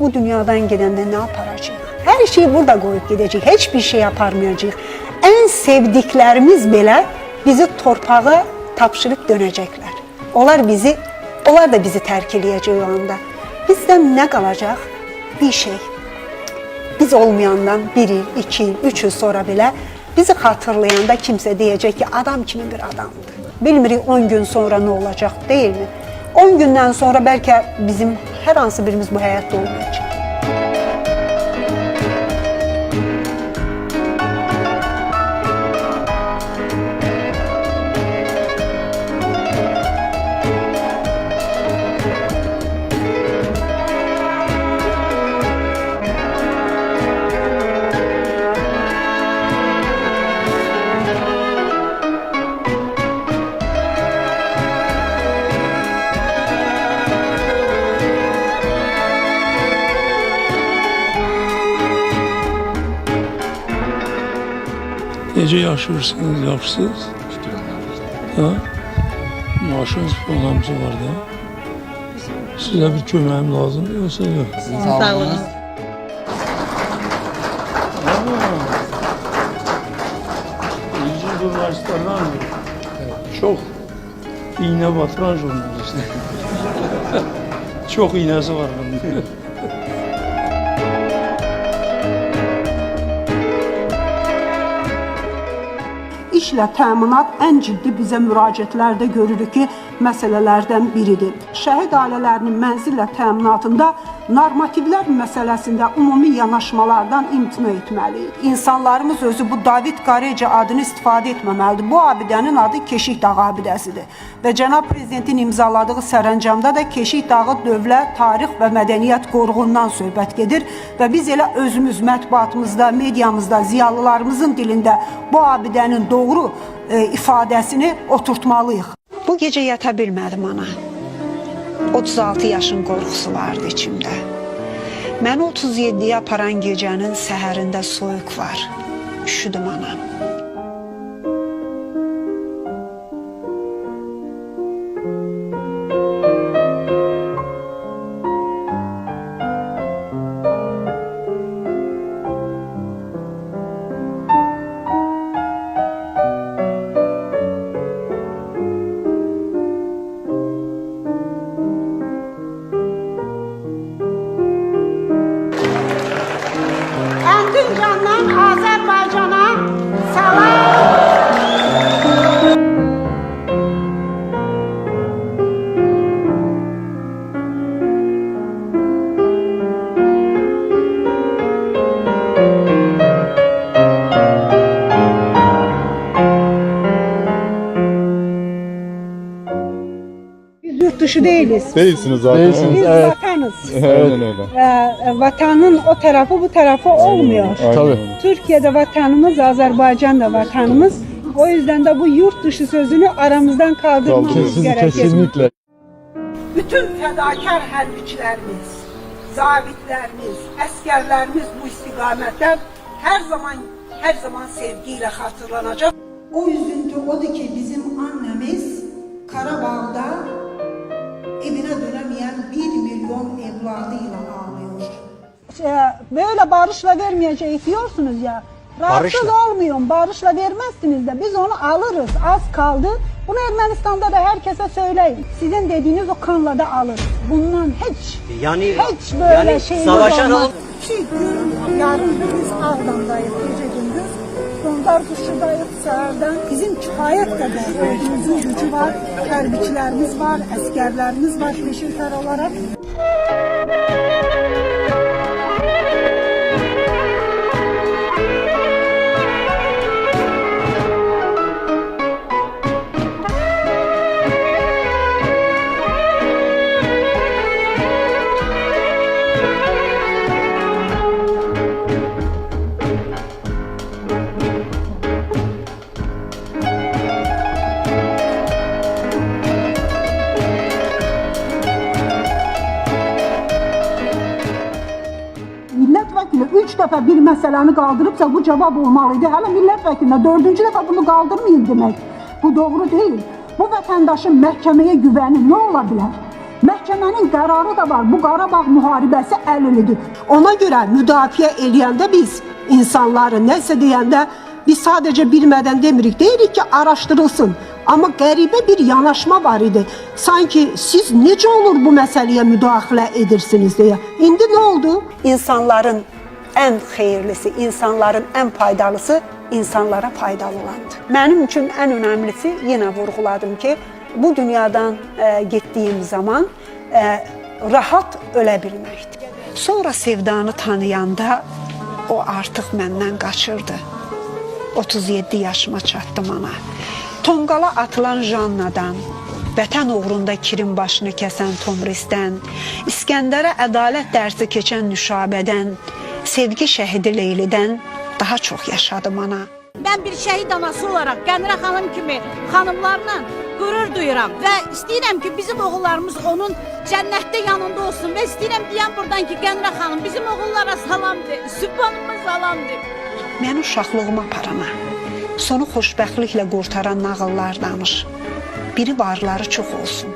Biz bu dünyadan gedəndə nə aparacağıq? Hər şeyi burada qoyub gedəcəyik, heç bir şey aparmayacağıq. Ən sevdiklərimiz belə bizi torpağa tapşırıb dönəcəklər. Onlar da bizi tərk eləyəcək o anda. Bizdən nə qalacaq? Bir şey. Biz olmayandan 1 il, 2 il, 3 il sonra belə bizi xatırlayanda kimsə deyəcək ki, adam kimi bir adamdır. Bilmirik 10 gün sonra nə olacaq, deyilmi? 10 gündən sonra bəlkə bizim hər hansı birimiz bu həyatda olmayacaq. Necə yaşayırsınız, yaxşısınız? Ha? Maaşınız programcı var da. Sizə bir köməyim lazımdır, yoxsa yox? Sağ olun. Birinci jurnalistlərdən çox iğnə batıran jurnalist. Çox iğnəsi var bunun. İşlə təminat ən ciddi bizə müraciətlərdə görürük ki, məsələlərdən biridir. Şəhid ailələrinin mənzillə təminatında normativlər məsələsində ümumi yanaşmalardan imtina etməliyik. İnsanlarımız özü bu David Qareca adını istifadə etməməlidir. Bu abidənin adı Keşik Dağı abidəsidir. Və cənab prezidentin imzaladığı sərəncamda da Keşik Dağı Dövlət Tarix və Mədəniyyət Qoruğundan söhbət gedir və biz elə özümüz mətbuatımızda, mediamızda, ziyalılarımızın dilində bu abidənin doğru ifadəsini oturtmalıyıq. Bu gecə yata bilmədim ana. 36 yaşın qorxusu vardı içimdə. Məni 37-yə aparan gecənin səhərində soyuq var. Üşüdüm anam. Erzincan'dan Azerbaycan'a salam. Biz yurt dışı değiliz. Değilsiniz zaten. Değilsiniz. Biz Evet. vatanız. Aynen öyle. Vatanın o tarafı bu tarafı olmuyor. Aynen Tabii. öyle. Türkiye'de vatanımız, Azerbaycan da vatanımız. O yüzden de bu yurt dışı sözünü aramızdan kaldırmamız gerekir. Kesinlikle. Bütün fədakar hərbiçilərimiz, zabitlərimiz, əskərlərimiz bu istiqamətdən hər zaman sevgi ilə xatırlanacaq. O üzüntü odur ki, bizim annemiz Qarabağda evine dönemeyen 1 milyon evladıyla ağlıyor. Böyle barışla vermeyeceğiz diyorsunuz ya. Rahatsız olmayın, barışla vermezsiniz de biz onu alırız. Az kaldı. Bunu Ermenistan'da da herkese söyleyin. Sizin dediğiniz o kanla da alırız. Bundan hiç böyle şeyimiz olmaz. Yarın biz Ağdam'dayız gece gündüz. Dondar Kuşu'dayız sahilden. Bizim kifayet kadar ordumuzun gücü var. Hərbiçilərimiz var, əsgərlərimiz var peşintar olarak. Milletvekili 3 defa bir meseleni kaldırıpsa bu cevap olmalıydı. Hele milletvekiline 4. defa bunu kaldırmayın demek. Bu doğru değil. Bu vatandaşın mahkemeye güveni ne olabilir? Məhkəmənin qərarı da var. Bu Qarabağ müharibəsi əlilidir. Ona görə müdafiə eləyəndə biz insanları nəsə deyəndə biz sadəcə bilmədən demirik. Deyirik ki, araşdırılsın. Amma qəribə bir yanaşma var idi. Sanki siz necə olur bu məsələyə müdaxilə edirsiniz deyə. İndi nə oldu? İnsanların ən xeyirlisi, insanların ən faydalısı insanlara faydalı olandır. Mənim üçün ən önəmlisi yenə vurğuladım ki, bu dünyadan getdiyim zaman rahat ölə bilməkdir. Sonra Sevdanı tanıyanda o artıq məndən qaçırdı. 37 yaşıma çatdım ana. Tonqala atılan Jannadan, vətən uğrunda kirin başını kəsən Tomrisdən, İskəndərə ədalət dərsi keçən Nüşabədən, sevgi şəhidi Leylidən daha çox yaşadım ana. Ben bir şehit anası olarak Qənirə xanım kimi xanımlarla qürur duyuram və istəyirəm ki, bizim oğullarımız onun cənnətdə yanında olsun və istəyirəm deyəm buradan ki, Qənirə xanım bizim oğullara salamdır, Sübhanıma salamdır. Məni uşaqlığıma aparana, sonu xoşbəxtliklə qurtaran nağıllar danış. Biri varları çox olsun.